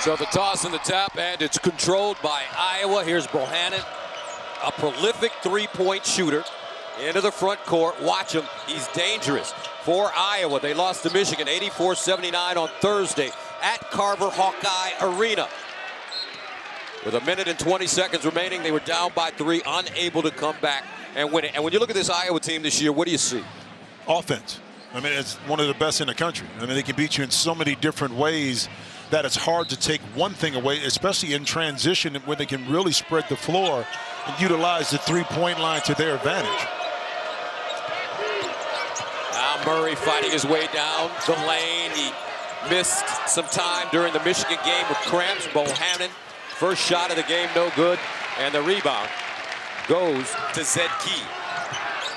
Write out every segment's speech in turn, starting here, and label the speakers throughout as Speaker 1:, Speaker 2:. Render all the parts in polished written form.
Speaker 1: So the toss and the tap, and it's controlled by Iowa. Here's Bohannon, a prolific three-point shooter, into the front court. Watch him. He's dangerous. For Iowa, they lost to Michigan 84-79 on Thursday at Carver Hawkeye Arena. With a minute and 20 seconds remaining, they were down by 3, unable to come back and win it. And when you look at this Iowa team this year, what do you see?
Speaker 2: Offense. I mean, it's one of the best in the country. I mean, they can beat you in so many different ways that it's hard to take one thing away, especially in transition when they can really spread the floor and utilize the three-point line to their advantage.
Speaker 1: Now Murray fighting his way down the lane. He missed some time during the Michigan game with cramps. Bohannon, first shot of the game, no good. And the rebound goes to Zed Key.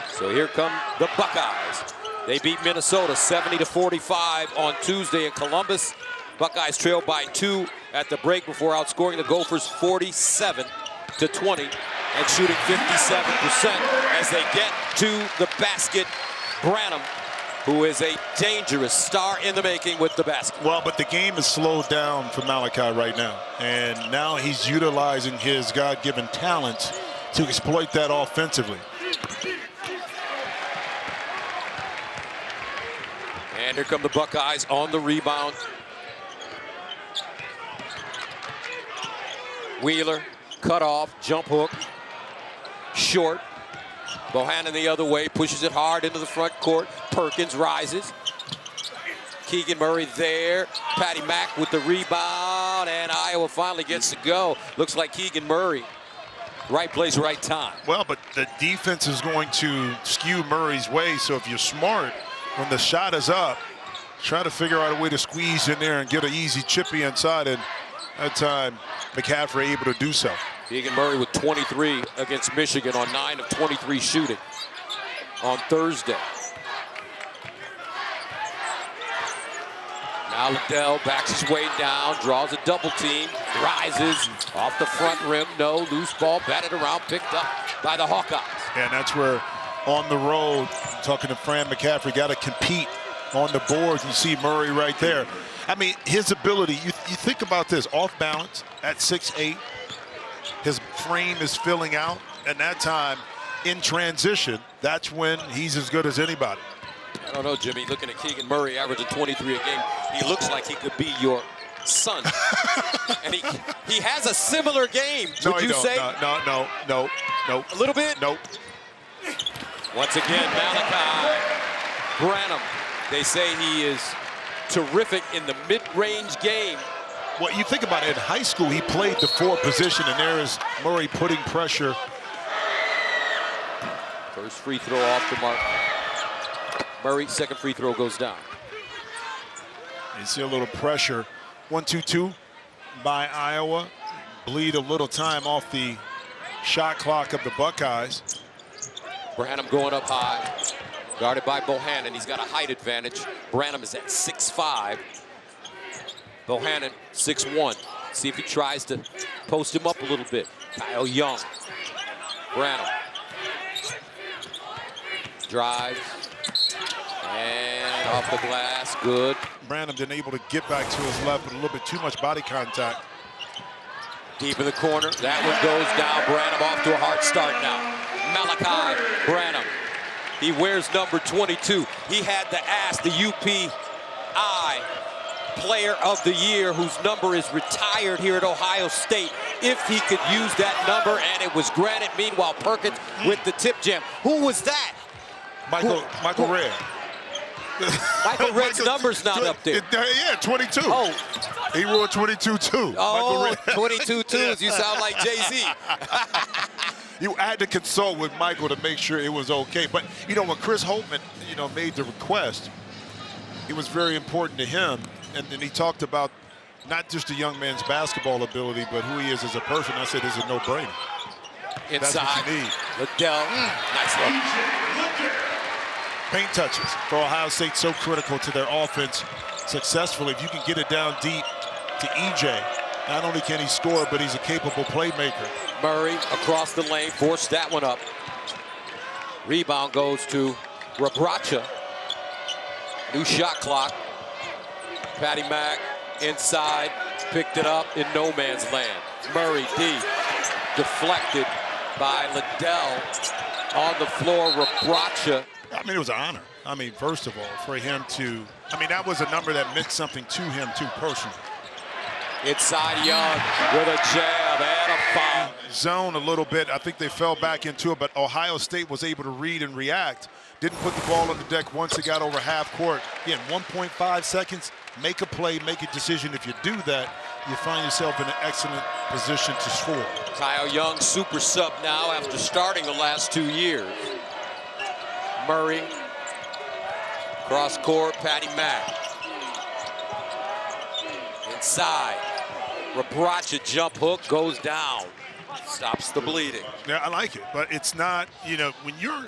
Speaker 1: So here come the Buckeyes. They beat Minnesota 70-45 on Tuesday in Columbus. Buckeyes trailed by 2 at the break before outscoring the Gophers 47-20 and shooting 57% as they get to the basket. Branham, who is a dangerous star in the making with the basket.
Speaker 2: Well, but the game is slowed down for Malachi right now. And now he's utilizing his God-given talent to exploit that offensively.
Speaker 1: And here come the Buckeyes on the rebound. Wheeler, cut off, jump hook, short. Bohannon the other way, pushes it hard into the front court. Perkins rises. Keegan Murray there. Patty Mack with the rebound, and Iowa finally gets to go. Looks like Keegan Murray. Right place, right time.
Speaker 2: Well, but the defense is going to skew Murray's way, so if you're smart, when the shot is up, try to figure out a way to squeeze in there and get an easy chippy inside, and that time McCaffrey able to do so.
Speaker 1: Keegan Murray with 23 against Michigan on 9 of 23 shooting on Thursday. Now Liddell backs his way down, draws a double team, rises off the front rim. No, loose ball, batted around, picked up by the Hawkeyes.
Speaker 2: And that's where on the road, talking to Fran McCaffrey, got to compete on the boards. You see Murray right there. I mean, his ability, you think about this, off balance at 6'8", his frame is filling out, and that time in transition, that's when he's as good as anybody.
Speaker 1: I don't know, Jimmy, looking at Keegan Murray averaging 23 a game, he looks like he could be your son. And he has a similar game, would you say?
Speaker 2: No.
Speaker 1: A little bit?
Speaker 2: Nope.
Speaker 1: Once again, Malachi Branham. They say he is terrific in the mid-range game.
Speaker 2: Well, you think about it, in high school, he played the 4 position, and there is Murray putting pressure.
Speaker 1: First free throw off the mark. Murray, second free throw goes down.
Speaker 2: You see a little pressure. 1-2-2 by Iowa. Bleed a little time off the shot clock of the Buckeyes.
Speaker 1: Branham going up high. Guarded by Bohannon. He's got a height advantage. Branham is at 6'5". Bohannon, 6'1". See if he tries to post him up a little bit. Kyle Young. Branham. Drives. And off the glass. Good.
Speaker 2: Branham been able to get back to his left with a little bit too much body contact.
Speaker 1: Deep in the corner. That one goes down. Branham off to a hard start now. Malachi Branham. He wears number 22. He had to ask the UPI Player of the Year, whose number is retired here at Ohio State, if he could use that number, and it was granted. Meanwhile, Perkins with the tip jam. Who was that?
Speaker 2: Michael Redd.
Speaker 1: Michael Redd's number's not up there.
Speaker 2: Yeah, 22.
Speaker 1: Oh.
Speaker 2: He wore 22 too.
Speaker 1: Oh, 22 twos. You sound like Jay-Z.
Speaker 2: You had to consult with Michael to make sure it was okay. But, you know, when Chris Holtman, made the request, it was very important to him. And then he talked about not just the young man's basketball ability, but who he is as a person. I said, it's a no-brainer.
Speaker 1: Inside.
Speaker 2: That's what you need.
Speaker 1: Liddell. Nice look.
Speaker 2: Paint touches for Ohio State so critical to their offense successfully. If you can get it down deep to EJ, not only can he score, but he's a capable playmaker.
Speaker 1: Murray across the lane, forced that one up. Rebound goes to Rabracha. New shot clock. Patty Mack inside, picked it up in no man's land. Murray deep, deflected by Liddell. On the floor, Rebraca.
Speaker 2: I mean, it was an honor. I mean, first of all, for him to, I mean, that was a number that meant something to him, too, personally.
Speaker 1: Inside Young with a jab and a foul.
Speaker 2: Zone a little bit. I think they fell back into it, but Ohio State was able to read and react. Didn't put the ball on the deck once it got over half court. Again, 1.5 seconds, make a play, make a decision. If you do that, you find yourself in an excellent position to score.
Speaker 1: Kyle Young, super sub now after starting the last 2 years. Murray, cross court, Patty Mack. Inside, Rebraca jump hook goes down. Stops the bleeding.
Speaker 2: Yeah, I like it, but it's not, you know, when you're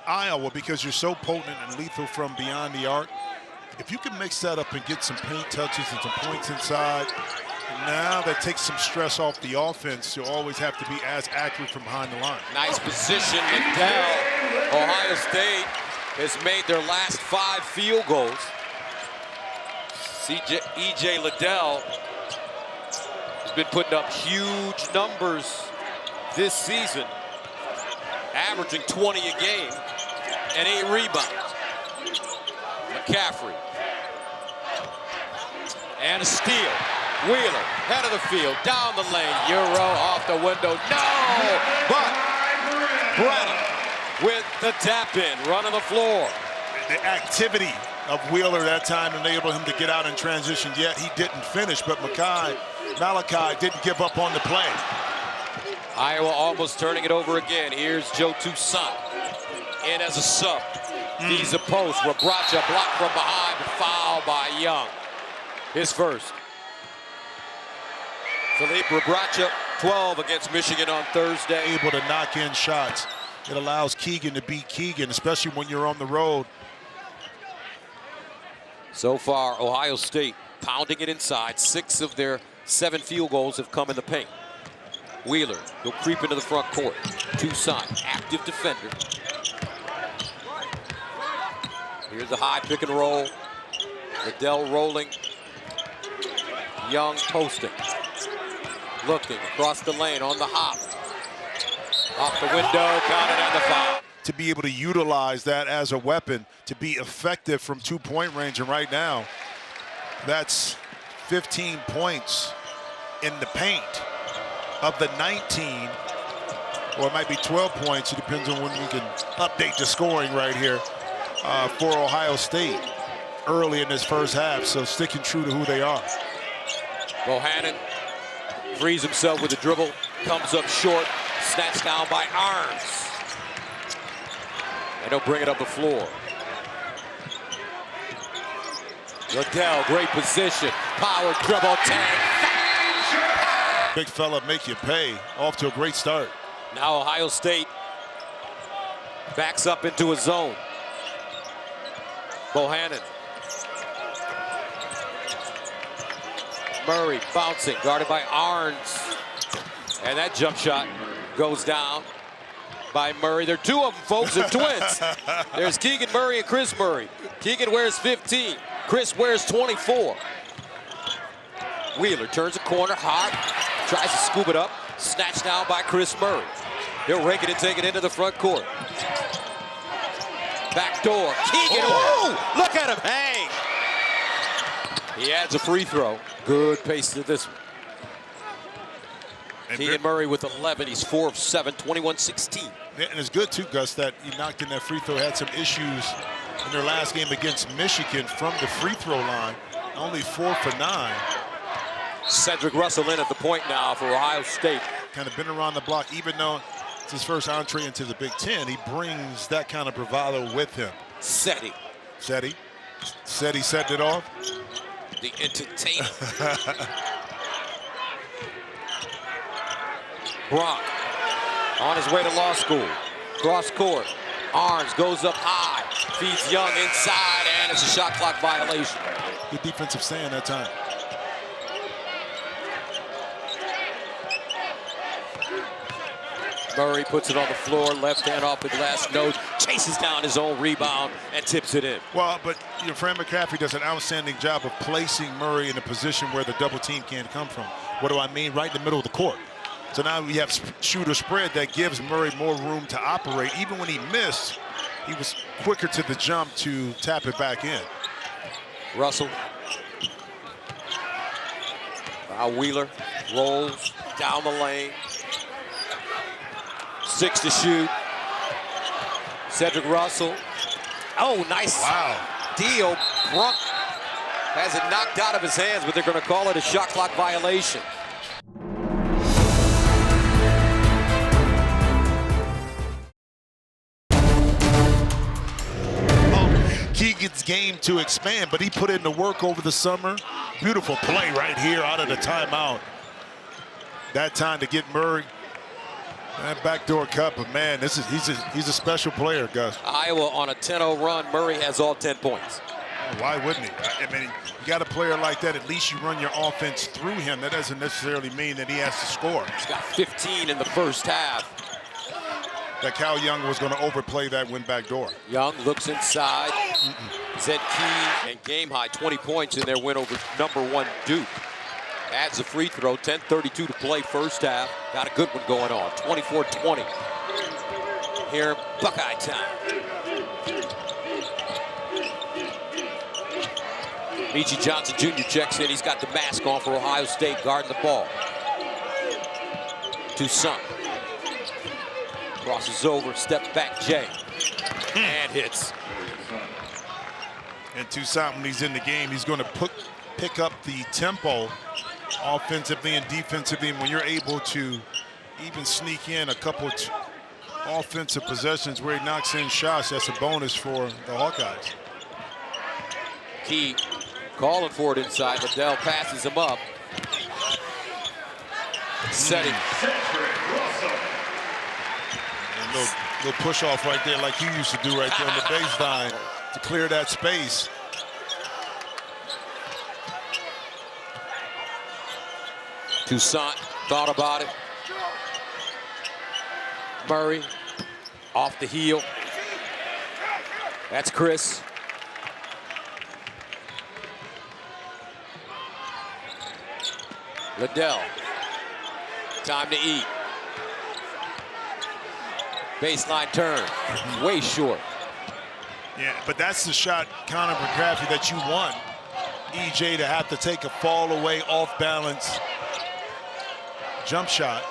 Speaker 2: Iowa, because you're so potent and lethal from beyond the arc, if you can mix that up and get some paint touches and some points inside, now that takes some stress off the offense to always have to be as accurate from behind the line.
Speaker 1: Nice position, Liddell. Ohio State has made their last 5 field goals. E.J. Liddell has been putting up huge numbers this season, averaging 20 a game and 8 rebounds. McCaffrey. And a steal. Wheeler, head of the field, down the lane. Euro off the window. No! But Brennan with the tap in, running the floor.
Speaker 2: The activity of Wheeler that time enabled him to get out in transition, yet he didn't finish, but Malachi didn't give up on the play.
Speaker 1: Iowa almost turning it over again. Here's Joe Toussaint in as a sub. He's a post. Rebraca blocked from behind, foul by Young. His first. Philippe Rebraca, 12 against Michigan on Thursday.
Speaker 2: Able to knock in shots. It allows Keegan to be Keegan, especially when you're on the road.
Speaker 1: So far, Ohio State pounding it inside. 6 of their 7 field goals have come in the paint. Wheeler will creep into the front court. Toussaint, active defender. Here's the high pick and roll. Liddell rolling. Young posting. Looking across the lane on the hop. Off the window, counted and the foul.
Speaker 2: To be able to utilize that as a weapon, to be effective from 2-point range, and right now, that's 15 points in the paint. Of the 19, or it might be 12 points, it depends on when we can update the scoring right here for Ohio State early in this first half, so sticking true to who they are.
Speaker 1: Bohannon frees himself with a dribble, comes up short, snatched down by Arns. And he'll bring it up the floor. Liddell, great position, power dribble, tag.
Speaker 2: Big fella make you pay. Off to a great start.
Speaker 1: Now Ohio State backs up into a zone. Bohannon. Murray bouncing, guarded by Arns. And that jump shot goes down by Murray. There are 2 of them, folks, they're twins. There's Keegan Murray and Chris Murray. Keegan wears 15, Chris wears 24. Wheeler turns a corner, hard, tries to scoop it up, snatched down by Chris Murray. He'll rake it and take it into the front court. Back door, Keegan, oh, look at him hang. He adds a free throw. Good pace to this one. Keegan Murray with 11, he's 4 of 7, 21-16.
Speaker 2: Yeah, and it's good too, Gus, that he knocked in that free throw. Had some issues in their last game against Michigan from the free throw line. Only 4 for 9.
Speaker 1: Cedric Russell in at the point now for Ohio State.
Speaker 2: Kind of been around the block, even though it's his first entree into the Big Ten. He brings that kind of bravado with him.
Speaker 1: Seti
Speaker 2: setting it off.
Speaker 1: The entertainer. Brock on his way to law school. Cross court. Arns goes up high. Feeds Young inside, and it's a shot clock violation.
Speaker 2: Good defensive stand that time.
Speaker 1: Murray puts it on the floor, left hand off the glass, chases down his own rebound and tips it in.
Speaker 2: Well, but Fran McCaffery does an outstanding job of placing Murray in a position where the double team can't come from. What do I mean? Right in the middle of the court. So now we have shooter spread that gives Murray more room to operate. Even when he missed, he was quicker to the jump to tap it back in.
Speaker 1: Russell. Wheeler rolls down the lane. 6 to shoot. Cedric Russell. Oh, nice deal. Brunk has it knocked out of his hands, but they're going to call it a shot clock violation.
Speaker 2: Keegan's game to expand, but he put in the work over the summer. Beautiful play right here out of the timeout. That time to get Murray. That backdoor cut, but man, he's a special player, Gus.
Speaker 1: Iowa on a 10-0 run. Murray has all 10 points.
Speaker 2: Why wouldn't he? I mean, you got a player like that, at least you run your offense through him. That doesn't necessarily mean that he has to score.
Speaker 1: He's got 15 in the first half.
Speaker 2: That Cal Young was going to overplay that win back door.
Speaker 1: Young looks inside. Zed Key and game high 20 points in their win over #1 Duke. Adds a free throw, 10:32 to play first half. Got a good one going on, 24-20. Here, Buckeye time. Michi Johnson Jr. checks in. He's got the mask on for Ohio State, guarding the ball. Toussaint. Crosses over, step back, Jay. And hits.
Speaker 2: And Toussaint, when he's in the game, he's going to pick up the tempo offensively and defensively. And when you're able to even sneak in a couple offensive possessions where he knocks in shots, that's a bonus for the Hawkeyes.
Speaker 1: Key calling for it inside. Liddell passes him up. Setting. Little
Speaker 2: push off right there like you used to do right there on the baseline to clear that space.
Speaker 1: Toussaint thought about it. Murray off the heel. That's Chris. Liddell. Time to eat. Baseline turn, way short.
Speaker 2: Yeah, but that's the shot, Connor McCaffrey, that you want EJ to have to take a fall away, off balance jump shot.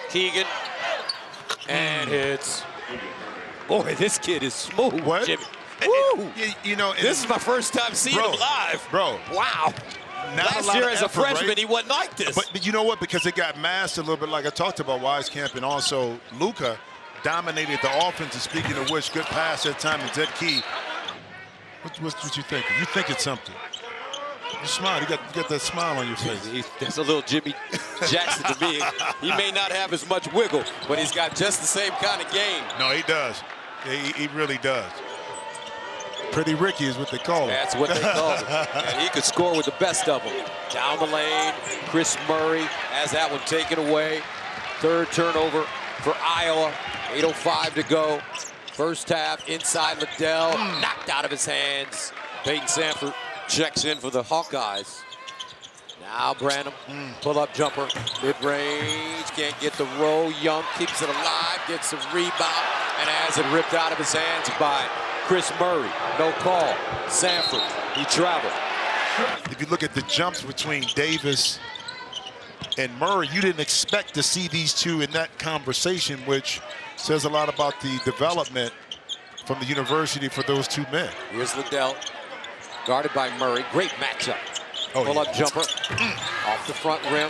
Speaker 1: Keegan, and hits. Boy, this kid is smooth,
Speaker 2: what?
Speaker 1: Jimmy.
Speaker 2: Woo! You know,
Speaker 1: this is my first time seeing him live.
Speaker 2: Bro.
Speaker 1: Wow. Last year as a freshman, right? He wasn't like this.
Speaker 2: But you know what? Because it got masked a little bit, like I talked about Wisekamp, and also Luka dominated the offense. And speaking of which, good pass at time to Zed Key. What you thinking? You thinking something? You smile. You got that smile on your face.
Speaker 1: That's a little Jimmy Jackson to me. He may not have as much wiggle, but he's got just the same kind of game.
Speaker 2: No, he does. He really does. Pretty Ricky is what they call him.
Speaker 1: That's what they call him. And he could score with the best of them. Down the lane, Chris Murray has that one taken away. Third turnover for Iowa. 8:05 to go. First half, inside Liddell, knocked out of his hands. Peyton Sanford checks in for the Hawkeyes. Now Branham, pull-up jumper, mid-range, can't get the roll. Young keeps it alive, gets a rebound, and has it ripped out of his hands by Chris Murray. No call. Sanford, he traveled.
Speaker 2: If you look at the jumps between Davis and Murray, you didn't expect to see these two in that conversation, which says a lot about the development from the university for those two men.
Speaker 1: Here's Liddell, guarded by Murray. Great matchup. Pull-up jumper off the front rim.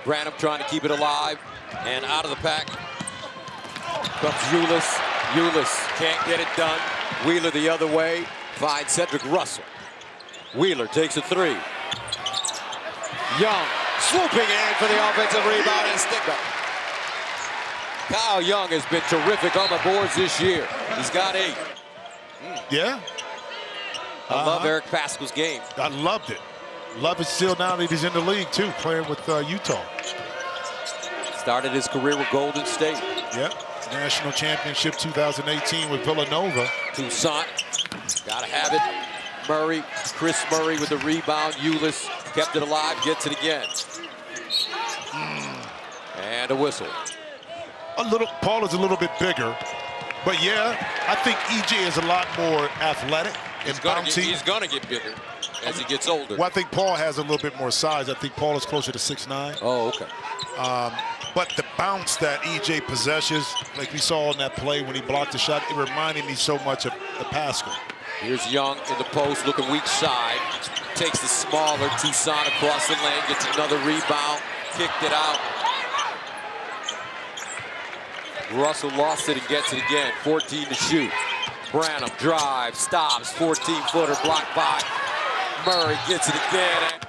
Speaker 1: Branham trying to keep it alive, and out of the pack comes Ulis. Ulis can't get it done. Wheeler the other way, finds Cedric Russell. Wheeler takes a three. Young swooping in for the offensive rebound and stick up. Kyle Young has been terrific on the boards this year. He's got 8.
Speaker 2: Yeah.
Speaker 1: I love Eric Paschal's game.
Speaker 2: I loved it. Love it still now that he's in the league, too, playing with Utah.
Speaker 1: Started his career with Golden State.
Speaker 2: Yep. National championship 2018 with Villanova.
Speaker 1: Toussaint, gotta have it. Murray, Chris Murray with the rebound. Ulis kept it alive, gets it again. And a whistle.
Speaker 2: Paul is a little bit bigger, but yeah, I think EJ is a lot more athletic and bouncy.
Speaker 1: He's gonna get bigger as he gets older.
Speaker 2: Well, I think Paul has a little bit more size. I think Paul is closer to 6'9".
Speaker 1: Oh, okay.
Speaker 2: But the bounce that EJ possesses, like we saw in that play when he blocked the shot, it reminded me so much of the Paschal.
Speaker 1: Here's Young in the post, looking weak side. Takes the smaller Toussaint across the lane, gets another rebound, kicked it out. Russell lost it and gets it again. 14 to shoot. Branham drives, stops, 14-footer blocked by Murray, gets it again.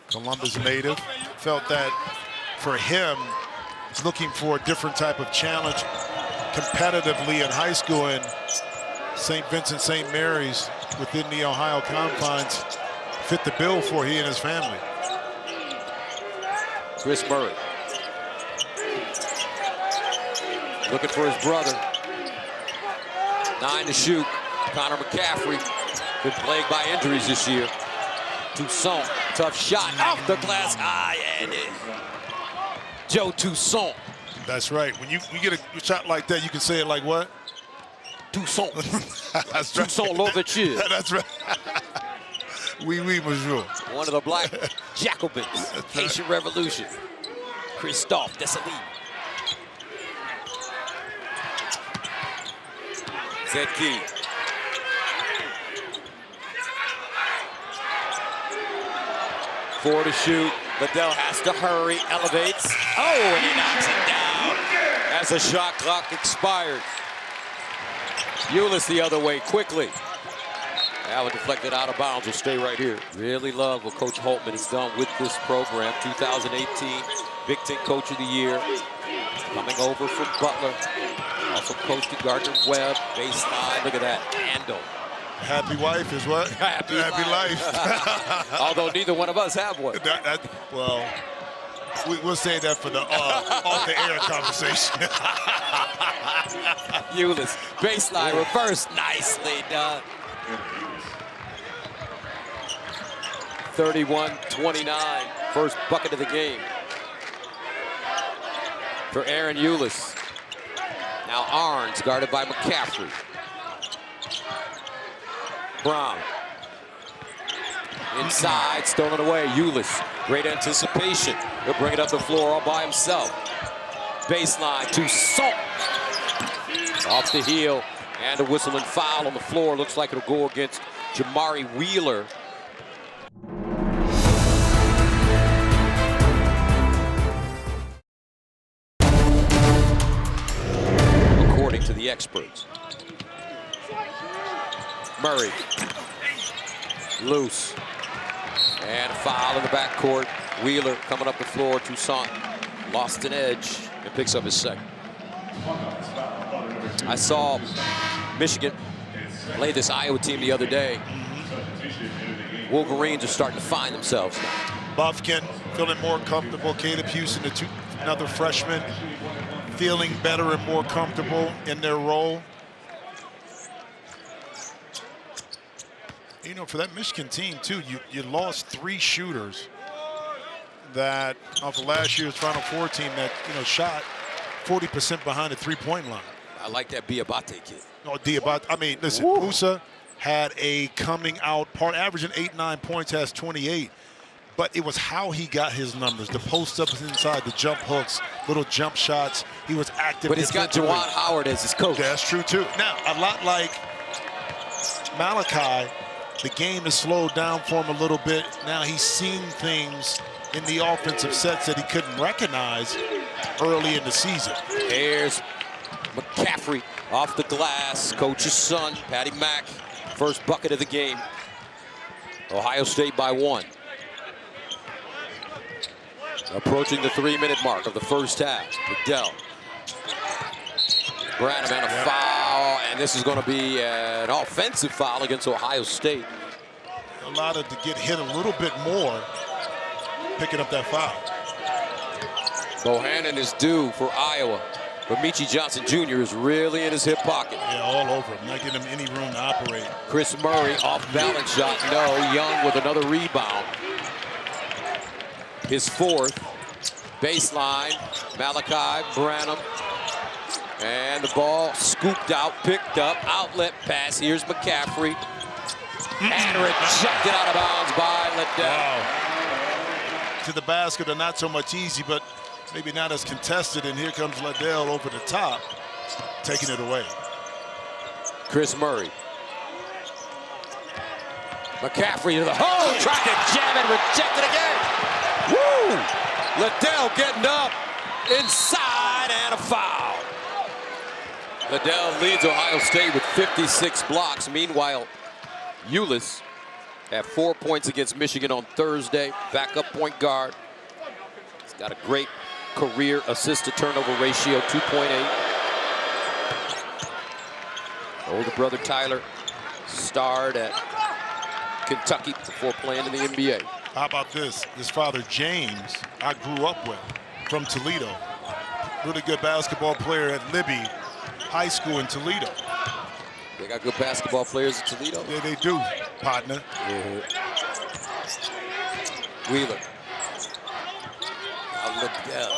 Speaker 2: Columbus native, felt that for him, he's looking for a different type of challenge competitively in high school, and St. Vincent St. Mary's within the Ohio confines fit the bill for he and his family.
Speaker 1: Chris Murray looking for his brother. 9 to shoot. Connor McCaffrey been plagued by injuries this year. Toussaint, tough shot off the glass, high and in. Joe Toussaint.
Speaker 2: That's right. When you get a shot like that, you can say it like what?
Speaker 1: Toussaint.
Speaker 2: That's
Speaker 1: Toussaint
Speaker 2: right.
Speaker 1: l'ouverture.
Speaker 2: That's right. Oui, oui, bonjour.
Speaker 1: One of the black Jacobins. Haitian Revolution. Christophe Dessalines. Zedkey. Four to shoot. Liddell has to hurry, elevates. Oh, and he knocks it down as the shot clock expired. Ulis the other way quickly. Allen deflected out of bounds. Will stay right here. Really love what Coach Holtman has done with this program. 2018 Big Ten Coach of the Year. Coming over from Butler. Also coached at Gardner-Webb. Baseline. Look at that. Handle.
Speaker 2: Happy wife is what?
Speaker 1: Happy
Speaker 2: life.
Speaker 1: Although neither one of us have one.
Speaker 2: Well, we'll say that for the off-the-air conversation.
Speaker 1: Ulis, baseline, reverse, nicely done. 31-29, first bucket of the game for Aaron Ulis. Now Arns guarded by McCaffrey. Brown. Inside, stolen away, Ulis. Great anticipation. He'll bring it up the floor all by himself. Baseline, Toussaint. Off the heel, and a whistle and foul on the floor. Looks like it'll go against Jamari Wheeler. According to the experts. Murray. Loose. And a foul in the backcourt. Wheeler coming up the floor. Toussaint lost an edge and picks up his second. I saw Michigan play this Iowa team the other day. Wolverines are starting to find themselves now.
Speaker 2: Buffkin feeling more comfortable. Caleb Houston, another freshman, feeling better and more comfortable in their role. You know, for that Michigan team, too, you lost 3 shooters that, off of last year's Final Four team that, shot 40% behind the three-point line.
Speaker 1: I like that Diabate kid.
Speaker 2: Oh, Diabate. I mean, listen, Musa had a coming out part, averaging 8-9 points, has 28. But it was how he got his numbers. The post-ups inside, the jump hooks, little jump shots. He was active.
Speaker 1: But he's got Juwan Howard as his coach.
Speaker 2: That's true, too. Now, a lot like Malachi, the game has slowed down for him a little bit. Now he's seen things in the offensive sets that he couldn't recognize early in the season.
Speaker 1: Here's McCaffrey off the glass. Coach's son, Patty Mack, first bucket of the game. Ohio State by 1. Approaching the 3-minute mark of the first half. Liddell. Branham and a foul, and And this is going to be an offensive foul against Ohio State.
Speaker 2: Allowed it to get hit a little bit more, picking up that foul.
Speaker 1: Bohannon is due for Iowa, but Michi Johnson Jr. is really in his hip pocket.
Speaker 2: Yeah, all over him, not getting him any room to operate.
Speaker 1: Chris Murray, off balance shot, no. Young with another rebound. His fourth. Baseline, Malachi Branham. And the ball scooped out, picked up, outlet pass. Here's McCaffrey. And rejected out of bounds by Liddell.
Speaker 2: Wow. To the basket are not so much easy, but maybe not as contested. And here comes Liddell over the top, taking it away.
Speaker 1: Chris Murray. McCaffrey to the hole, trying to jam it, rejected again. Woo! Liddell getting up inside and a foul. Liddell leads Ohio State with 56 blocks. Meanwhile, Ulis had 4 points against Michigan on Thursday. Backup point guard. He's got a great career assist-to-turnover ratio, 2.8. Older brother Tyler starred at Kentucky before playing in the NBA.
Speaker 2: How about this? His father, James, I grew up with from Toledo. Really good basketball player at Libby High School in Toledo.
Speaker 1: They got good basketball players in Toledo.
Speaker 2: Yeah, they do, partner.
Speaker 1: Yeah. Wheeler. Now Liddell.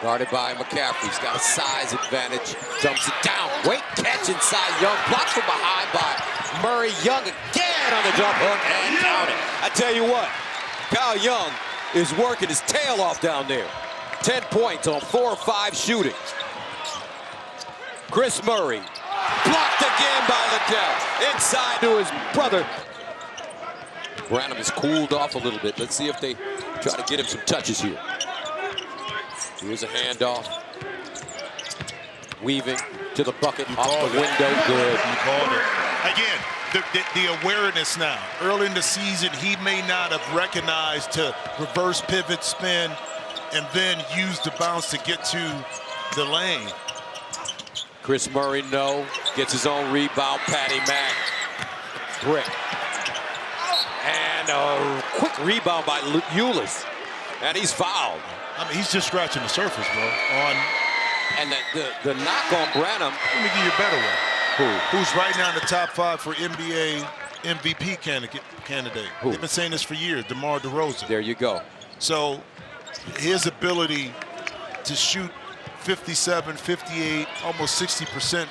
Speaker 1: Guarded by McCaffrey. He's got a size advantage. Dumps it down. Great catch inside Young. Blocked from behind by Murray. Young again on the jump hook and counted. I tell you what, Kyle Young is working his tail off down there. 10 points on 4 or 5 shooting. Chris Murray. Blocked again by Liddell. Inside to his brother. Branham has cooled off a little bit. Let's see if they try to get him some touches here. Here's a handoff. Weaving to the bucket, off the window, good.
Speaker 2: You called it. Again, the awareness now. Early in the season, he may not have recognized to reverse pivot, spin, and then use the bounce to get to the lane.
Speaker 1: Chris Murray, no. Gets his own rebound. Patty Mack. Brick. And a quick rebound by Ulis. And he's fouled.
Speaker 2: I mean, he's just scratching the surface, bro.
Speaker 1: And the knock on Branham.
Speaker 2: Let me give you a better one.
Speaker 1: Who?
Speaker 2: Who's right now in the top 5 for NBA MVP candidate?
Speaker 1: Who?
Speaker 2: They've been saying this for years, DeMar DeRozan.
Speaker 1: There you go.
Speaker 2: So his ability to shoot 57, 58, almost 60%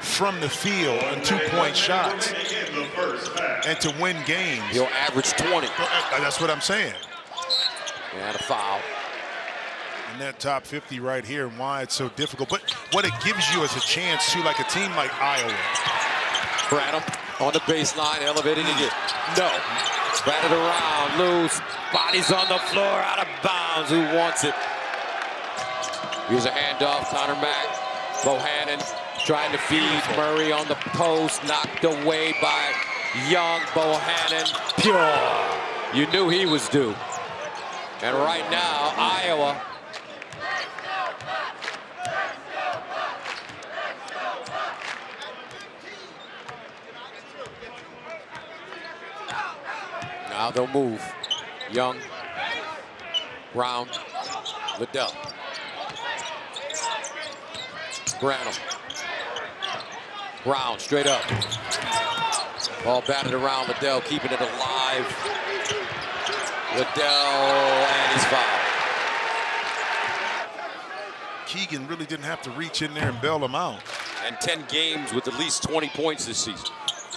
Speaker 2: from the field and 2-point shots and to win games.
Speaker 1: He'll average 20.
Speaker 2: That's what I'm saying.
Speaker 1: And a foul.
Speaker 2: And that top 50 right here and why it's so difficult. But what it gives you is a chance to, like a team like Iowa.
Speaker 1: Branham on the baseline, elevating again. No. Batted around, loose. Bodies on the floor, out of bounds. Who wants it? Here's a handoff. Connor Mack. Bohannon trying to feed Murray on the post. Knocked away by Young. Bohannon. Pure. You knew he was due. And right now, Iowa now they'll move. Young, Brown, Liddell. Branham. Brown straight up. Ball batted around Liddell, keeping it alive. Liddell, and he's fouled.
Speaker 2: Keegan really didn't have to reach in there and bail him out.
Speaker 1: And 10 games with at least 20 points this season.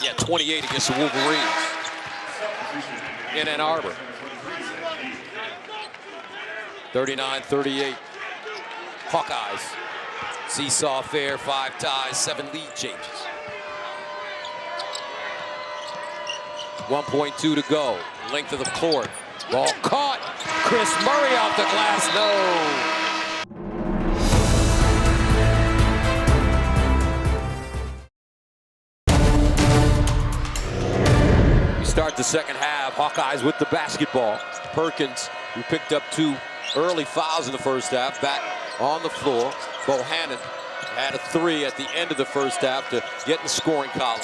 Speaker 1: Yeah, 28 against the Wolverines in Ann Arbor. 39-38. Hawkeyes. Seesaw affair, 5 ties, 7 lead changes. 1.2 to go. Length of the court. Ball caught. Chris Murray off the glass. No. We start the second half. Hawkeyes with the basketball. Perkins, who picked up 2 early fouls in the first half, back on the floor. Bohannon Had a 3 at the end of the first half to get in the scoring column.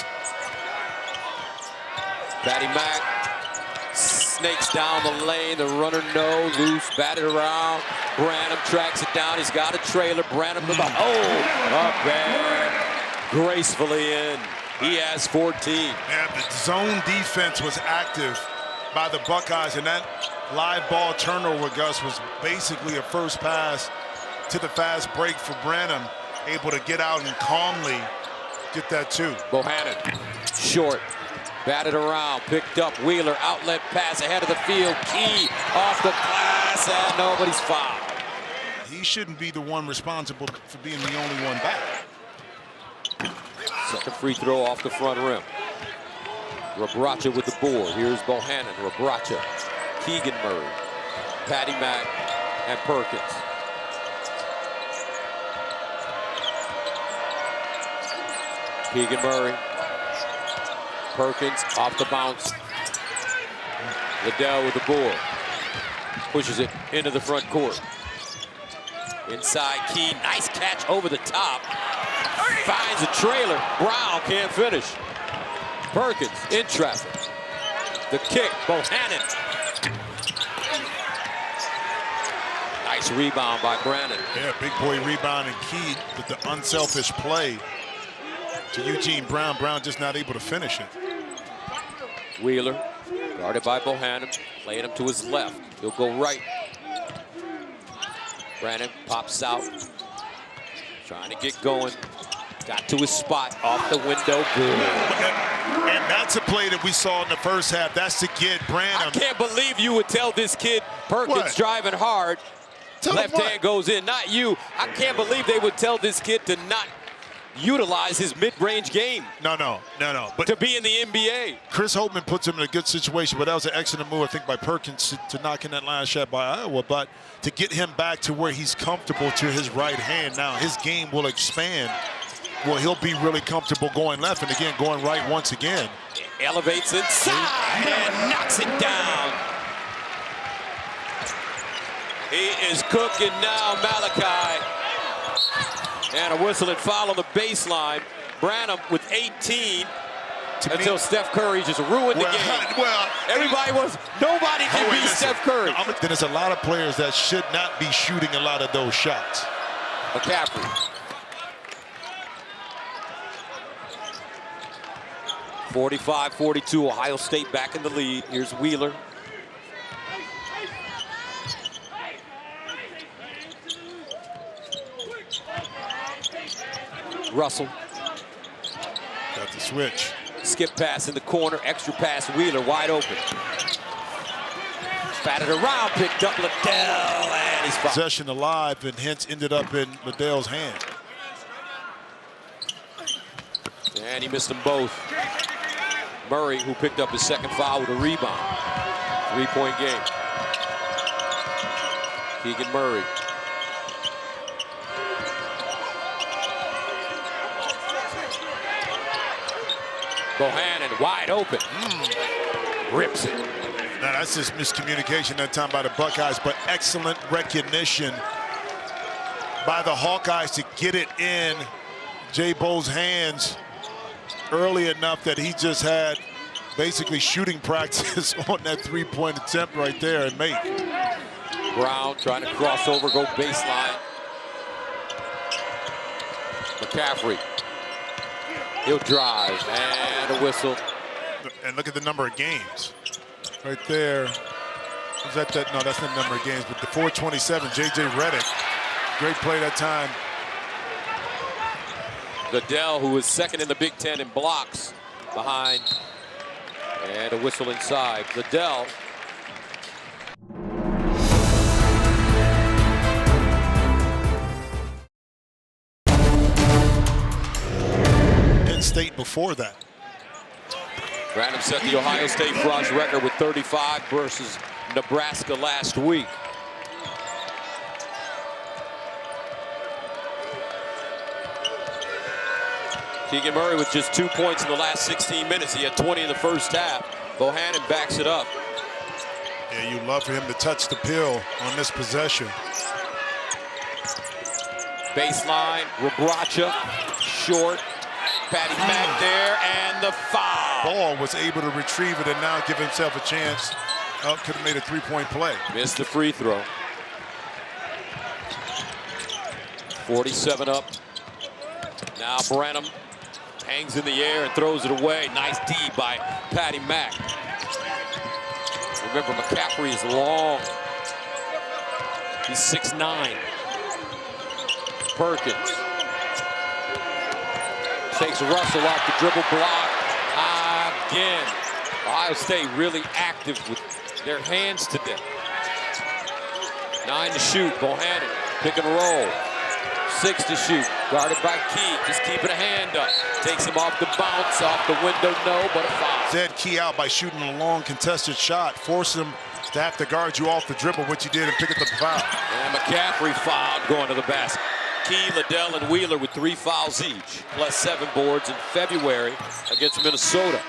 Speaker 1: Patty Mack snakes down the lane. The runner loose, batted around. Branham tracks it down. He's got a trailer. Branham with up and gracefully in. He has 14.
Speaker 2: Yeah, the zone defense was active by the Buckeyes, and that live ball turnover, Gus, was basically a first pass to the fast break for Branham, able to get out and calmly get that 2.
Speaker 1: Bohannon, short, batted around, picked up. Wheeler, outlet pass ahead of the field. Key off the glass, and nobody's fouled.
Speaker 2: He shouldn't be the one responsible for being the only one back.
Speaker 1: Second free throw off the front rim. Rebraca with the board. Here's Bohannon, Rebraca, Keegan Murray, Patty Mack, and Perkins. Keegan Murray, Perkins off the bounce. Liddell with the board. Pushes it into the front court. Inside Key, nice catch over the top. Finds a trailer. Brown can't finish. Perkins in traffic. The kick, Bohannon. Nice rebound by Brannon.
Speaker 2: Yeah, big boy rebound and Key with the unselfish play to Eugene Brown. Brown just not able to finish it.
Speaker 1: Wheeler, guarded by Bohannon, playing him to his left. He'll go right. Brannon pops out, trying to get going. Got to his spot, off the window, good.
Speaker 2: And that's a play that we saw in the first half. That's to get Branham.
Speaker 1: I can't believe you would tell this kid, Perkins driving hard, left hand goes in, not you. I can't believe they would tell this kid to not utilize his mid-range game.
Speaker 2: No. But
Speaker 1: to be in the NBA.
Speaker 2: Chris Holtman puts him in a good situation, but that was an excellent move, I think, by Perkins to knock in that last shot by Iowa. But to get him back to where he's comfortable to his right hand, now his game will expand. Well, he'll be really comfortable going left and again going right once again.
Speaker 1: Elevates inside and knocks it down. He is cooking now, Malachi. And a whistle and foul on the baseline. Branham with 18 until Steph Curry just ruined the game.
Speaker 2: Well,
Speaker 1: nobody can beat Steph Curry.
Speaker 2: Then there's a lot of players that should not be shooting a lot of those shots.
Speaker 1: McCaffrey. 45-42, Ohio State back in the lead. Here's Wheeler. Russell.
Speaker 2: Got the switch.
Speaker 1: Skip pass in the corner, extra pass, Wheeler wide open. Batted around, picked up Liddell, and he's fouled.
Speaker 2: Possession alive, and hence ended up in Liddell's hand.
Speaker 1: And he missed them both. Murray, who picked up his second foul with a rebound. 3-point game. Keegan Murray. Bohannon wide open. Rips it.
Speaker 2: Now that's just miscommunication that time by the Buckeyes, but excellent recognition by the Hawkeyes to get it in Jay Bo's hands early enough that he just had basically shooting practice on that three-point attempt right there and make.
Speaker 1: Brown trying to cross over, go baseline. McCaffrey. He'll drive and a whistle.
Speaker 2: And look at the number of games right there. Is that no, that's not the number of games, but the 427, J.J. Redick. Great play that time.
Speaker 1: Liddell, who is second in the Big Ten in blocks, behind. And a whistle inside. Liddell.
Speaker 2: Penn State before that.
Speaker 1: Branham set the Ohio State frosh record with 35 versus Nebraska last week. Keegan Murray with just 2 points in the last 16 minutes. He had 20 in the first half. Bohannon backs it up.
Speaker 2: Yeah, you'd love for him to touch the pill on this possession.
Speaker 1: Baseline, Rebraca, short. Patty Mack there, and the foul.
Speaker 2: Ball was able to retrieve it and now give himself a chance. Oh, could have made a three-point play.
Speaker 1: Missed the free throw. 47 up. Now Branham hangs in the air and throws it away. Nice D by Patty Mack. Remember, McCaffrey is long. He's 6'9". Perkins takes Russell off the dribble block. Again, Ohio State really active with their hands today. 9 to shoot. Bohannon, pick and roll. 6 to shoot. Guarded by Key. Just keeping a hand up. Takes him off the bounce, off the window, no, but a foul.
Speaker 2: Zed Key out by shooting a long contested shot. Force him to have to guard you off the dribble, which he did, and pick up the foul.
Speaker 1: And McCaffrey fouled going to the basket. Key, Liddell, and Wheeler with 3 fouls each, plus 7 boards in February against Minnesota.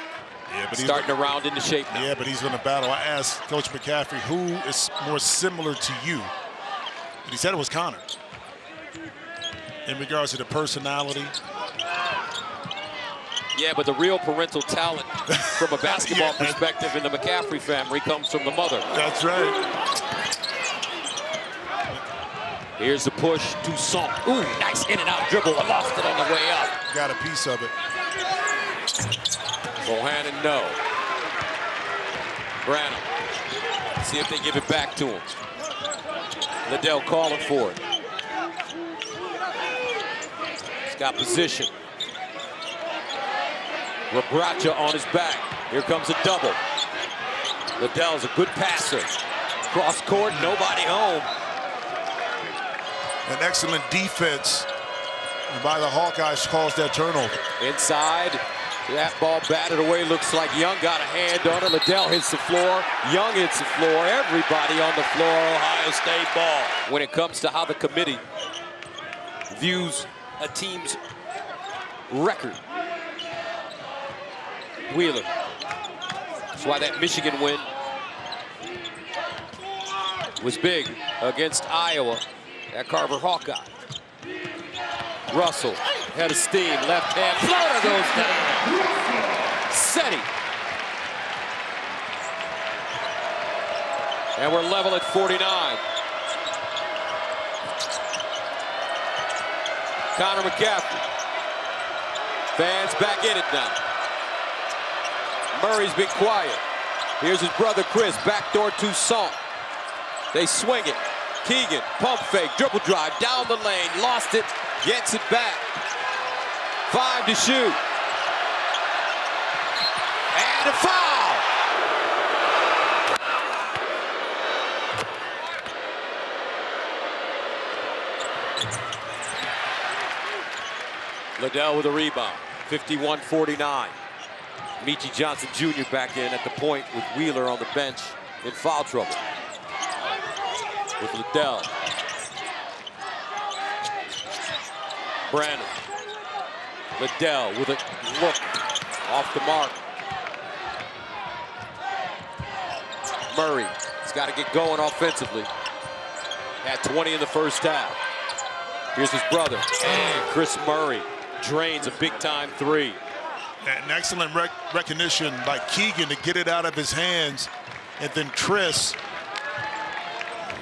Speaker 2: Yeah, but
Speaker 1: starting to round into shape now.
Speaker 2: Yeah, but he's going to battle. I asked Coach McCaffrey, who is more similar to you? And he said it was Connor. In regards to the personality.
Speaker 1: Yeah, but the real parental talent from a basketball perspective in the McCaffrey family comes from the mother.
Speaker 2: That's right.
Speaker 1: Here's the push to Toussaint. Ooh, nice in and out dribble. I lost it on the way up.
Speaker 2: Got a piece of it.
Speaker 1: Bohannon, no. Branham. See if they give it back to him. Liddell calling for it. He's got position. Rebraca on his back. Here comes a double. Liddell's a good passer. Cross court, nobody home.
Speaker 2: An excellent defense by the Hawkeyes caused that turnover.
Speaker 1: Inside, that ball batted away. Looks like Young got a hand on it. Liddell hits the floor. Young hits the floor. Everybody on the floor. Ohio State ball. When it comes to how the committee views a team's record, Wheeler. That's why that Michigan win was big against Iowa. That Carver Hawkeye. Russell, head of steam, left hand, floater goes down. Seti. And we're level at 49. Connor McCaffrey. Fans back in it now. Murray's been quiet. Here's his brother Chris, backdoor Toussaint. They swing it. Keegan, pump fake, dribble drive, down the lane, lost it, gets it back. 5 to shoot. And a foul! Liddell with a rebound, 51-49. Meechie Johnson Jr. back in at the point with Wheeler on the bench in foul trouble. With Liddell. Branham. Liddell with a look off the mark. Murray has got to get going offensively. Had 20 in the first half. Here's his brother. And Chris Murray drains a big-time 3.
Speaker 2: An excellent recognition by Keegan to get it out of his hands. And then Chris,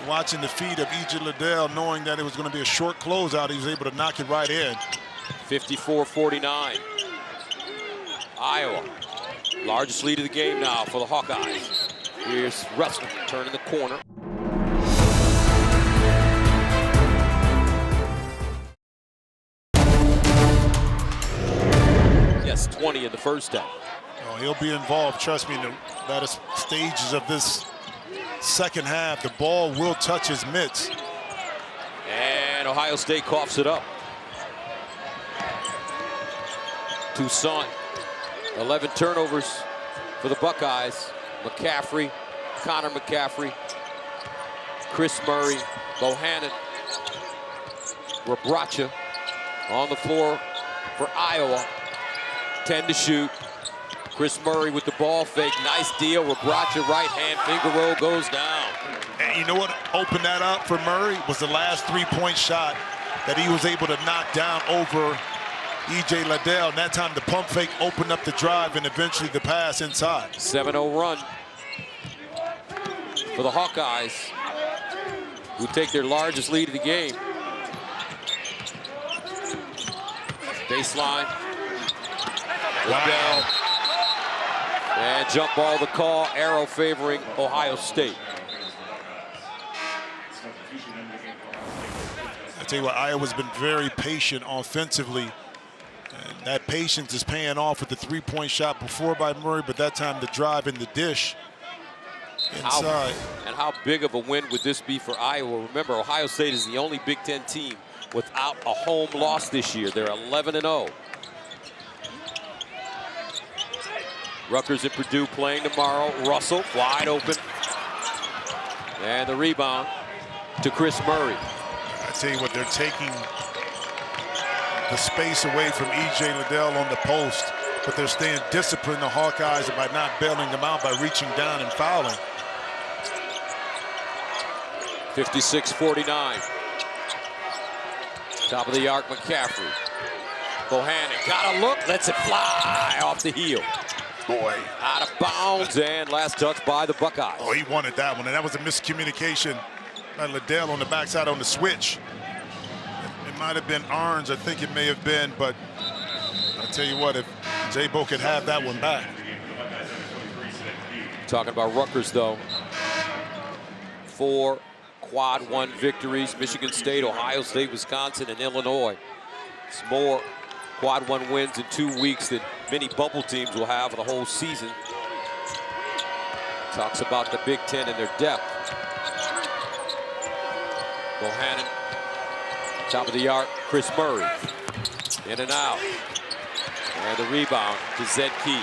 Speaker 2: watching the feet of E.J. Liddell, knowing that it was going to be a short closeout, he was able to knock it right in.
Speaker 1: 54-49. Iowa, largest lead of the game now for the Hawkeyes. Here's Russell turning the corner. Yes, 20 in the first half.
Speaker 2: Oh, he'll be involved, trust me, in the latter stages of this second half. The ball will touch his mitts.
Speaker 1: And Ohio State coughs it up. Toussaint, 11 turnovers for the Buckeyes. McCaffrey, Connor McCaffrey, Chris Murray, Bohannon, Rebraca on the floor for Iowa. 10 to shoot. Chris Murray with the ball fake. Nice deal. Rebraca right hand finger roll goes down.
Speaker 2: And you know what opened that up for Murray was the last three-point shot that he was able to knock down over E.J. Liddell. And that time the pump fake opened up the drive and eventually the pass inside.
Speaker 1: 7-0 run for the Hawkeyes, who take their largest lead of the game. Baseline. Liddell. And jump ball the call, arrow favoring Ohio State.
Speaker 2: I tell you what, Iowa's been very patient offensively. And that patience is paying off with the three-point shot before by Murray, but that time the drive in the dish inside.
Speaker 1: How big of a win would this be for Iowa? Remember, Ohio State is the only Big Ten team without a home loss this year. They're 11-0. Rutgers and Purdue playing tomorrow. Russell wide open. And the rebound to Chris Murray.
Speaker 2: I tell you what, they're taking the space away from E.J. Liddell on the post, but they're staying disciplined, the Hawkeyes, by not bailing them out by reaching down and fouling.
Speaker 1: 56-49. Top of the arc, McCaffrey. Bohannon got a look, lets it fly off the heel.
Speaker 2: Boy.
Speaker 1: Out of bounds, and last touch by the Buckeyes.
Speaker 2: Oh, he wanted that one, and that was a miscommunication by Liddell on the backside on the switch. It might have been Arns, I think it may have been, but I'll tell you what, if J-Bo could have that one back.
Speaker 1: Talking about Rutgers, though. 4 quad 1 victories. Michigan State, Ohio State, Wisconsin, and Illinois. It's more quad 1 wins in 2 weeks than many bubble teams will have the whole season. Talks about the Big Ten and their depth. Bohannon, top of the arc, Chris Murray. In and out. And the rebound to Zed Key.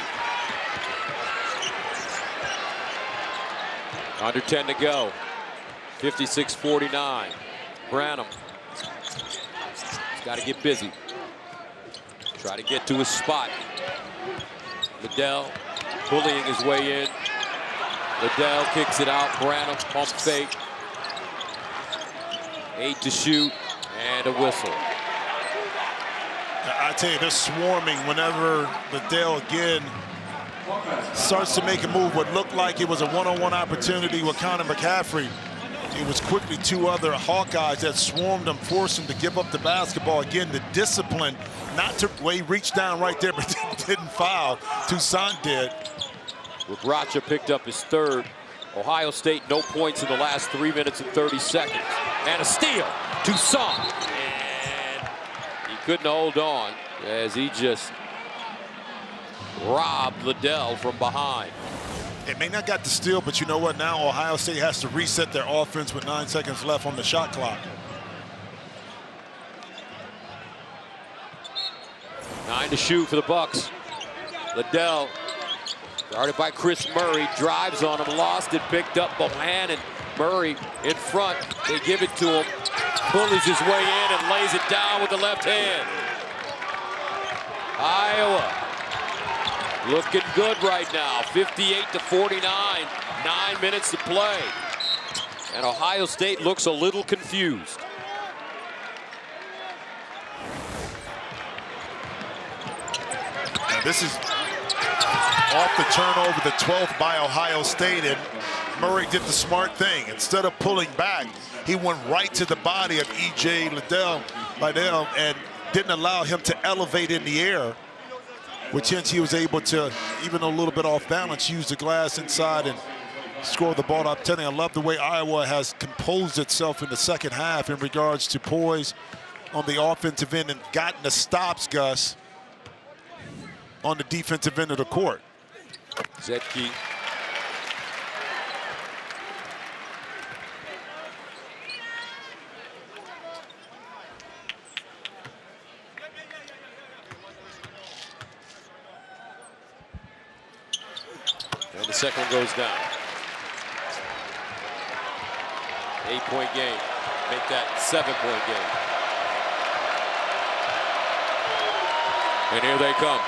Speaker 1: Under 10 to go. 56-49. Branham. He's got to get busy. Try to get to his spot. Liddell bullying his way in. Liddell kicks it out. Branham pump fake. 8 to shoot and a whistle.
Speaker 2: I tell you, they're swarming whenever Liddell again starts to make a move. What looked like it was a one-on-one opportunity with Connor McCaffrey. It was quickly 2 other Hawkeyes that swarmed him, forced him to give up the basketball. Again, the discipline, not to, well, he reached down right there, but didn't foul. Toussaint did.
Speaker 1: Racha picked up his 3rd. Ohio State, no points in the last 3 minutes and 30 seconds. And a steal, Toussaint. And he couldn't hold on as he just robbed Liddell from behind.
Speaker 2: It may not got the steal, but you know what? Now Ohio State has to reset their offense with 9 seconds left on the shot clock.
Speaker 1: 9 to shoot for the Bucks. Liddell, guarded by Chris Murray, drives on him, lost it, picked up Bohannon. Murray in front, they give it to him, bullies his way in and lays it down with the left hand. Iowa looking good right now, 58-49, 9 minutes to play. And Ohio State looks a little confused.
Speaker 2: Now this is off the turnover, the 12th by Ohio State, and Murray did the smart thing. Instead of pulling back, he went right to the body of E.J. Liddell and didn't allow him to elevate in the air, which hence he was able to, even a little bit off balance, use the glass inside and score the ball. I'm telling you, I love the way Iowa has composed itself in the second half in regards to poise on the offensive end and gotten the stops, Gus, on the defensive end of the court.
Speaker 1: Zetke. And the second one goes down. 8-point game. Make that 7-point game. And here they come.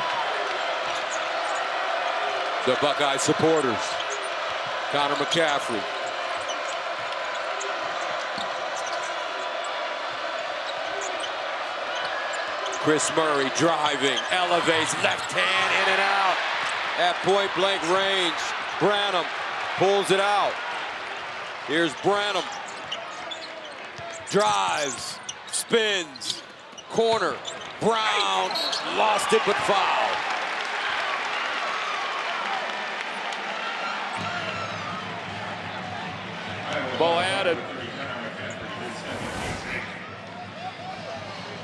Speaker 1: The Buckeye supporters. Connor McCaffrey. Chris Murray driving, elevates, left hand in and out. At point blank range, Branham pulls it out. Here's Branham. Drives, spins, corner. Brown lost it but fouled. Bohannon.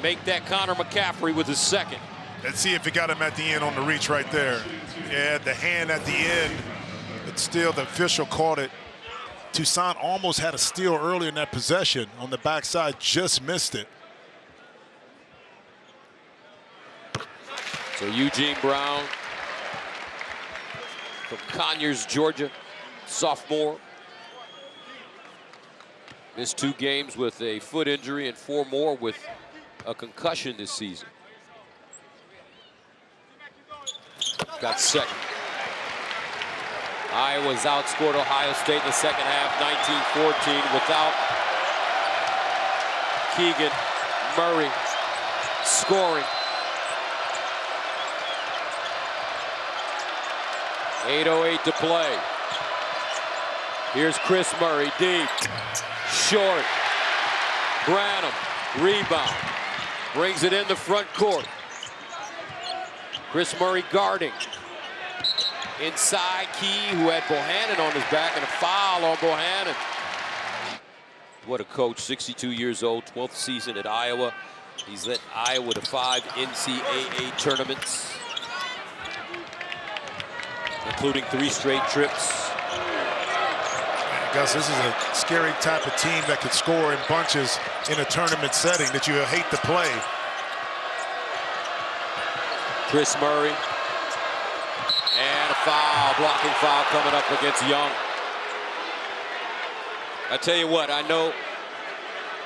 Speaker 1: Make that Connor McCaffrey with his second.
Speaker 2: Let's see if he got him at the end on the reach right there. Yeah, the hand at the end, but still the official caught it. Toussaint almost had a steal earlier in that possession on the backside, just missed it.
Speaker 1: So Eugene Brown from Conyers, Georgia, sophomore. Missed 2 games with a foot injury and 4 more with a concussion this season. Got second. Iowa's outscored Ohio State in the second half, 19-14, without Keegan Murray scoring. 8:08 to play. Here's Chris Murray, deep, short. Branham, rebound, brings it in the front court. Chris Murray guarding. Inside Key, who had Bohannon on his back, and a foul on Bohannon. What a coach, 62 years old, 12th season at Iowa. He's led Iowa to 5 NCAA tournaments, including 3 straight trips.
Speaker 2: Gus, this is a scary type of team that could score in bunches in a tournament setting that you hate to play.
Speaker 1: Chris Murray. And a foul, blocking foul coming up against Young. I tell you what, I know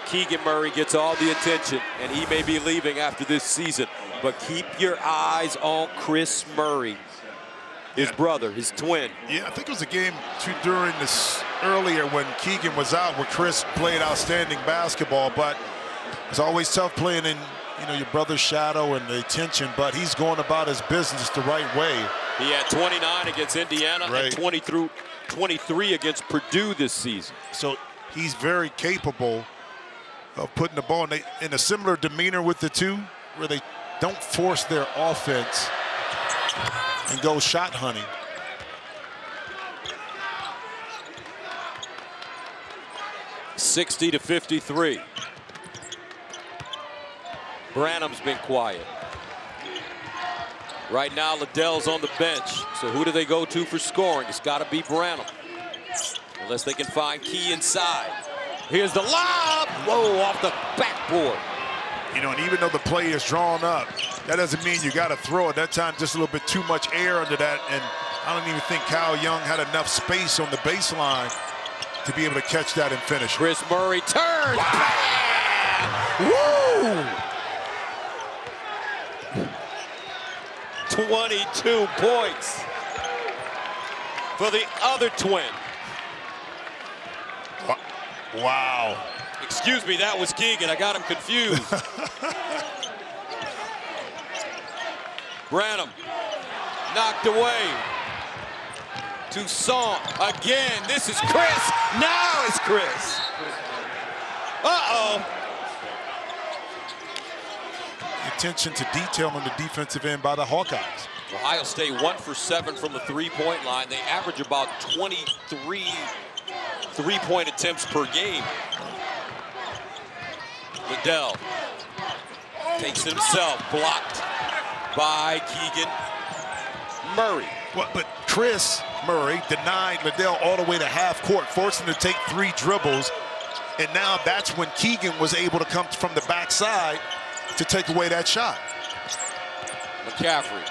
Speaker 1: Keegan Murray gets all the attention, and he may be leaving after this season, but keep your eyes on Chris Murray, his brother, his twin.
Speaker 2: Yeah, I think it was a game during this earlier when Keegan was out where Chris played outstanding basketball, but it's always tough playing in your brother's shadow and the attention, but he's going about his business the right way.
Speaker 1: He had 29 against Indiana and 23 against Purdue this season.
Speaker 2: So he's very capable of putting the ball in a similar demeanor with the two, where they don't force their offense and go shot hunting.
Speaker 1: $60-53. Branham's been quiet. Right now, Liddell's on the bench. So who do they go to for scoring? It's got to be Branham. Unless they can find Key inside. Here's the lob. Whoa, off the backboard.
Speaker 2: And even though the play is drawn up, that doesn't mean you got to throw it. That time, just a little bit too much air under that. And I don't even think Kyle Young had enough space on the baseline to be able to catch that and finish.
Speaker 1: Chris Murray turns. Bam! Woo! 22 points for the other twin.
Speaker 2: Wow.
Speaker 1: Excuse me, that was Keegan. I got him confused. Branham knocked away. Toussaint again. This is Chris. Now it's Chris. Uh-oh.
Speaker 2: Attention to detail on the defensive end by the Hawkeyes.
Speaker 1: Ohio State 1 for 7 from the three-point line. They average about 23 three-point attempts per game. Liddell takes it himself, blocked by Keegan Murray.
Speaker 2: But Chris Murray denied Liddell all the way to half court, forced him to take 3 dribbles, and now that's when Keegan was able to come from the backside to take away that shot.
Speaker 1: McCaffrey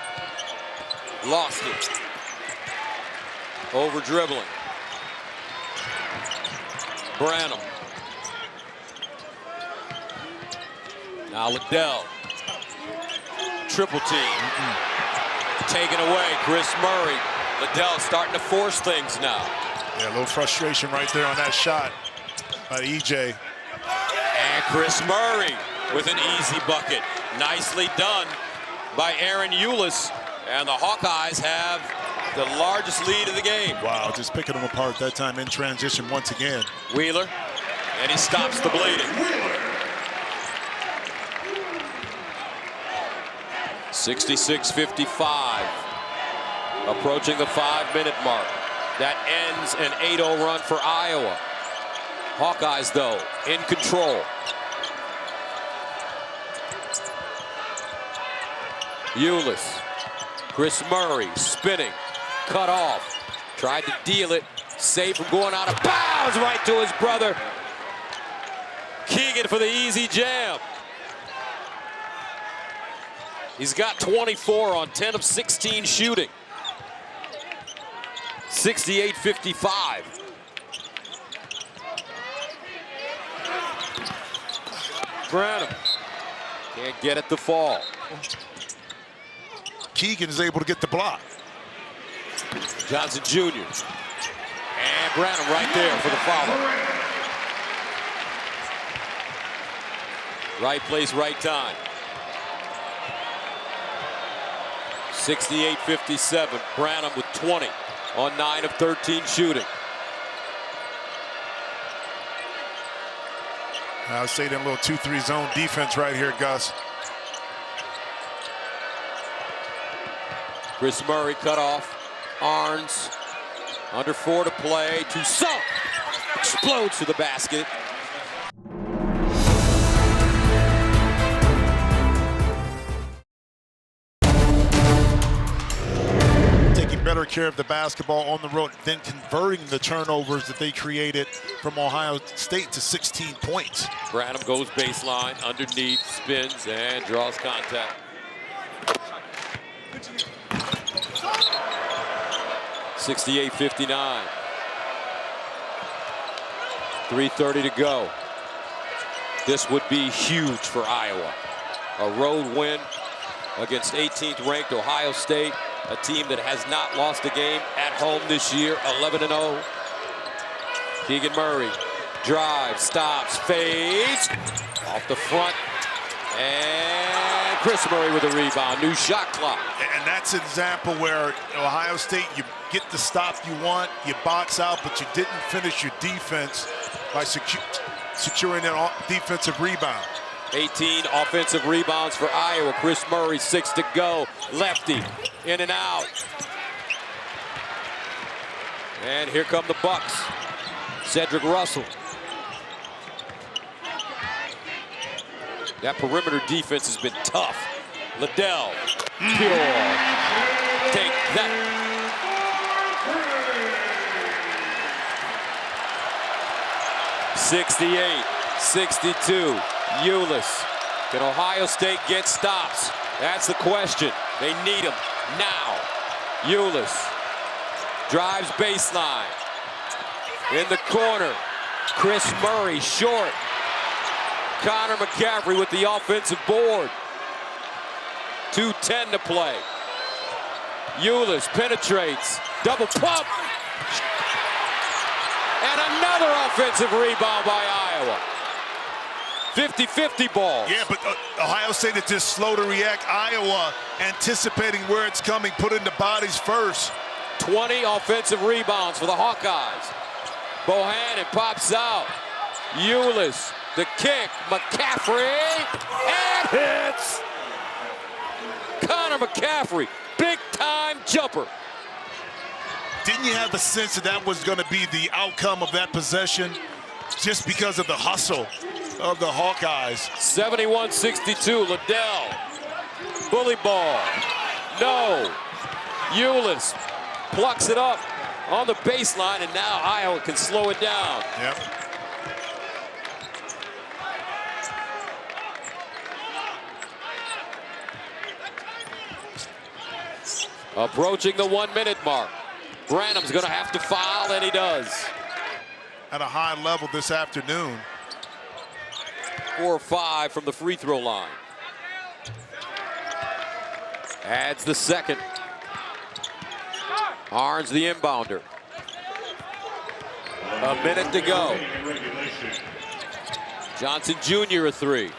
Speaker 1: lost it. Over dribbling. Branham. Now Liddell. Triple team. Taken away. Chris Murray. Liddell starting to force things now.
Speaker 2: Yeah, a little frustration right there on that shot by EJ.
Speaker 1: And Chris Murray with an easy bucket. Nicely done by Aaron Eulis. And the Hawkeyes have the largest lead of the game.
Speaker 2: Wow, just picking them apart that time in transition once again.
Speaker 1: Wheeler, and he stops the bleeding. 66-55. Approaching the 5-minute mark. That ends an 8-0 run for Iowa. Hawkeyes, though, in control. Eulis. Chris Murray spinning. Cut off. Tried to deal it. Saved from going out of bounds right to his brother. Keegan for the easy jam. He's got 24 on 10 of 16 shooting. 68-55. Branham can't get it to fall.
Speaker 2: Keegan is able to get the block.
Speaker 1: Johnson Jr. And Branham right there for the follow. Right place, right time. 68-57. Branham with 20 on 9 of 13 shooting.
Speaker 2: I was saying a little 2-3 zone defense right here, Gus.
Speaker 1: Chris Murray cut off. Arns under 4 to play. Toussaint explodes to the basket.
Speaker 2: Taking better care of the basketball on the road, then converting the turnovers that they created from Ohio State to 16 points.
Speaker 1: Branham goes baseline, underneath, spins, and draws contact. (68-59). 3:30 to go. This would be huge for Iowa. A road win against 18th ranked Ohio State, a team that has not lost a game at home this year, 11-0. Keegan Murray drives, stops, fades off the front, and Chris Murray with a rebound. New shot clock.
Speaker 2: And that's an example where Ohio State, you get the stop you want, you box out, but you didn't finish your defense by securing an defensive rebound.
Speaker 1: 18 offensive rebounds for Iowa. Chris Murray, 6 to go. Lefty, in and out. And here come the Bucks. Cedric Russell. That perimeter defense has been tough. Liddell, pure. Take that. 68-62. Eulis. Can Ohio State get stops? That's the question. They need them now. Eulis drives baseline. In the corner. Chris Murray short. Connor McCaffrey with the offensive board. 2:10 to play. Eulis penetrates. Double pump. And another offensive rebound by Iowa. 50-50 ball.
Speaker 2: Yeah, but Ohio State is just slow to react. Iowa anticipating where it's coming, putting the bodies first.
Speaker 1: 20 offensive rebounds for the Hawkeyes. Bohannon pops out. Eulis, the kick. McCaffrey, and hits. Connor McCaffrey, big-time jumper.
Speaker 2: Didn't you have a sense that that was going to be the outcome of that possession just because of the hustle of the Hawkeyes?
Speaker 1: 71-62, Liddell. Bully ball. No. Eulis plucks it up on the baseline, and now Iowa can slow it down.
Speaker 2: Yep.
Speaker 1: Approaching the 1-minute mark. Branham's going to have to foul, and he does.
Speaker 2: At a high level this afternoon.
Speaker 1: 4 or 5 from the free throw line. Adds the second. Arns the inbounder. A minute to go. Johnson Jr. a 3.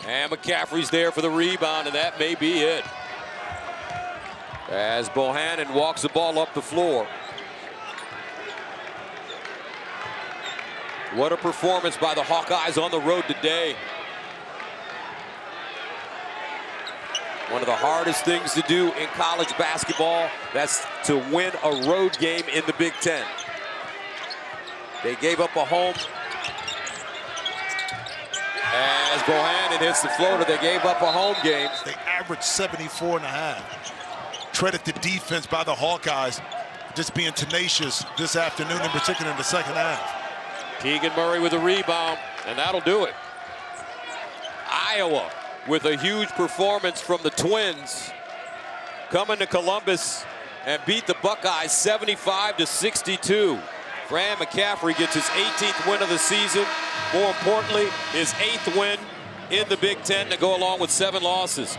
Speaker 1: And McCaffrey's there for the rebound, and that may be it. As Bohannon walks the ball up the floor. What a performance by the Hawkeyes on the road today. One of the hardest things to do in college basketball, that's to win a road game in the Big Ten. They gave up a home. As Bohannon hits the floater, they gave up a home game.
Speaker 2: They averaged 74.5. Credit the defense by the Hawkeyes just being tenacious this afternoon, in particular in the second half.
Speaker 1: Keegan Murray with a rebound, and that'll do it. Iowa with a huge performance from the Twins, coming to Columbus and beat the Buckeyes 75-62. Fran McCaffrey gets his 18th win of the season. More importantly, his 8th win in the Big Ten to go along with 7 losses.